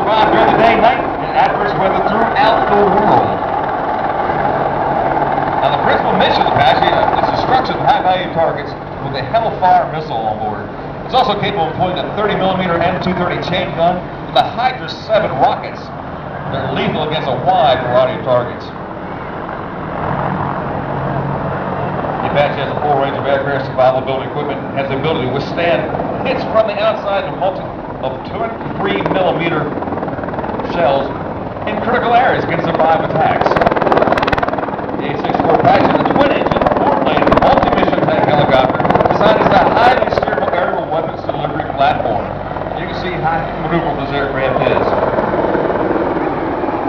survive during the day, night, and adverse weather throughout the world. Now, the principal mission of Apache is destruction of high-value targets with a Hellfire missile on board. It's also capable of employing a 30mm M230 chain gun and the Hydra 7 rockets. They're lethal against a wide variety of targets. The Apache has a full range of aircraft survivability equipment and has the ability to withstand hits from the outside of 203mm shells in critical areas, can survive attacks. The A-64 Apache is a twin-engine, four-plane, multi-mission tank helicopter designed as a highly steerable aerial weapons delivery platform. You can see how maneuverable this aircraft is.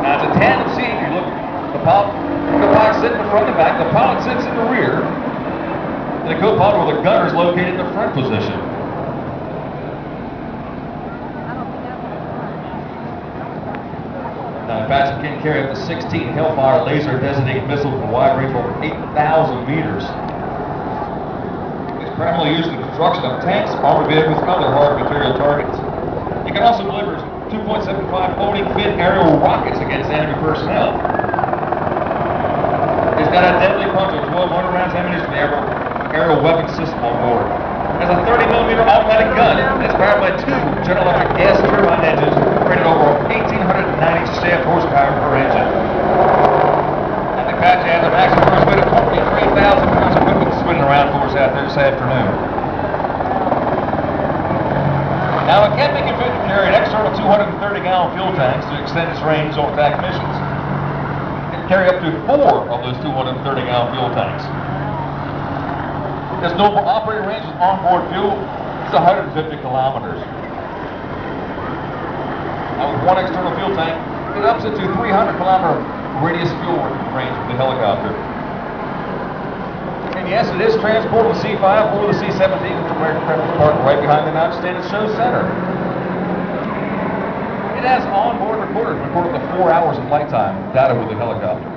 Now, it's a tandem seat. If you look, the pilot sits in the front and the back, the pilot sits in the rear, and the co-pilot or the gunner is located in the front position. Now, Apache can carry up to 16 Hellfire laser-designated missiles with a wide range of over 8,000 meters. It's primarily used in the construction of tanks, armored vehicles, and other hard material targets. It can also deliver 2.75 floating fin aerial rockets against enemy personnel. It's got a deadly punch of 1,200 rounds ammunition in the aerial weapons system on board. It has a 30mm automatic gun. It's powered by two General Electric gas turbine engines rated over 1,890 shaft horsepower per engine. And the Apache has a maximum cruise weight of 23,000 pounds of equipment spinning around for us out there this afternoon. Now, it can be configured to carry an external 230-gallon fuel tanks to extend its range on attack missions. It can carry up to 4 of those 230-gallon fuel tanks. Its normal operating range with onboard fuel is 150 kilometers. Now, with one external fuel tank, it ups it to 300-kilometer radius fuel range of the helicopter. And yes, it is transportable to C-5 or the C-17 from aircraft parked right behind the Mountain Standard Show Center. It has onboard recorders record up to 4 hours of flight time data with the helicopter.